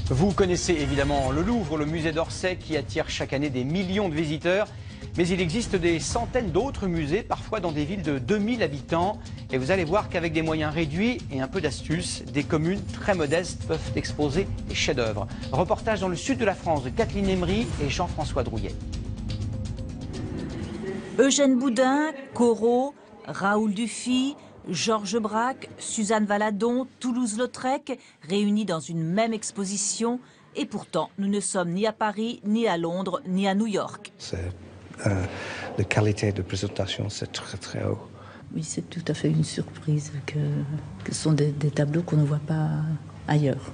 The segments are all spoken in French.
Vous connaissez évidemment le Louvre, le musée d'Orsay qui attire chaque année des millions de visiteurs. Mais il existe des centaines d'autres musées, parfois dans des villes de 2000 habitants. Et vous allez voir qu'avec des moyens réduits et un peu d'astuce, des communes très modestes peuvent exposer des chefs-d'œuvre. Reportage dans le sud de la France de Kathleen Emery et Jean-François Drouillet. Eugène Boudin, Corot, Raoul Dufy, Georges Braque, Suzanne Valadon, Toulouse-Lautrec, réunis dans une même exposition. Et pourtant, nous ne sommes ni à Paris, ni à Londres, ni à New York. La qualité de présentation, c'est très très haut. Oui, c'est tout à fait une surprise que ce sont des tableaux qu'on ne voit pas ailleurs.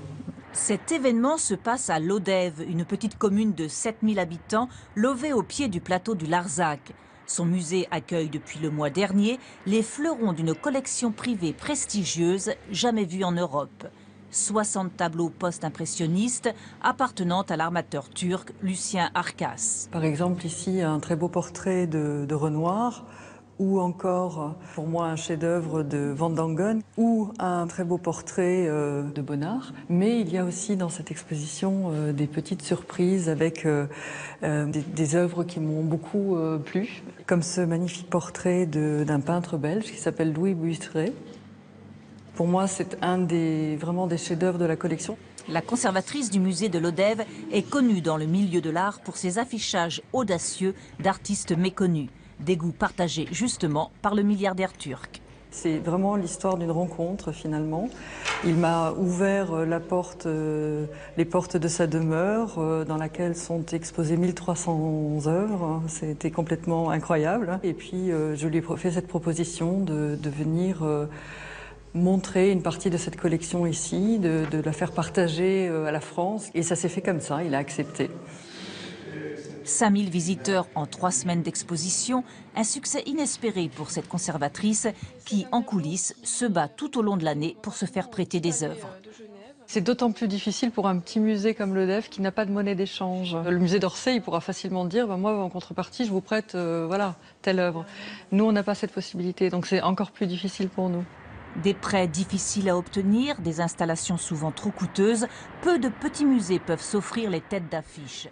Cet événement se passe à Lodève, une petite commune de 7000 habitants, levée au pied du plateau du Larzac. Son musée accueille depuis le mois dernier les fleurons d'une collection privée prestigieuse jamais vue en Europe. 60 tableaux post-impressionnistes appartenant à l'armateur turc Lucien Arkas. Par exemple, ici, un très beau portrait de Renoir, ou encore, pour moi, un chef-d'œuvre de Van Dangen, ou un très beau portrait de Bonnard. Mais il y a aussi dans cette exposition des petites surprises avec des œuvres qui m'ont beaucoup plu, comme ce magnifique portrait d'un peintre belge qui s'appelle Louis Buisseret. Pour moi, c'est vraiment des chefs-d'œuvre de la collection. La conservatrice du musée de Lodève est connue dans le milieu de l'art pour ses affichages audacieux d'artistes méconnus. Des goûts partagés justement par le milliardaire turc. C'est vraiment l'histoire d'une rencontre finalement. Il m'a ouvert les portes de sa demeure dans laquelle sont exposées 1300 œuvres. C'était complètement incroyable. Et puis je lui ai fait cette proposition de venir montrer une partie de cette collection ici, de la faire partager à la France. Et ça s'est fait comme ça, il a accepté. 5000 visiteurs en 3 semaines d'exposition, un succès inespéré pour cette conservatrice qui, en coulisses, se bat tout au long de l'année pour se faire prêter des œuvres. C'est d'autant plus difficile pour un petit musée comme Lodève qui n'a pas de monnaie d'échange. Le musée d'Orsay, il pourra facilement dire moi, en contrepartie, je vous prête voilà, telle œuvre. Nous, on n'a pas cette possibilité, donc c'est encore plus difficile pour nous. Des prêts difficiles à obtenir, des installations souvent trop coûteuses, peu de petits musées peuvent s'offrir les têtes d'affiche.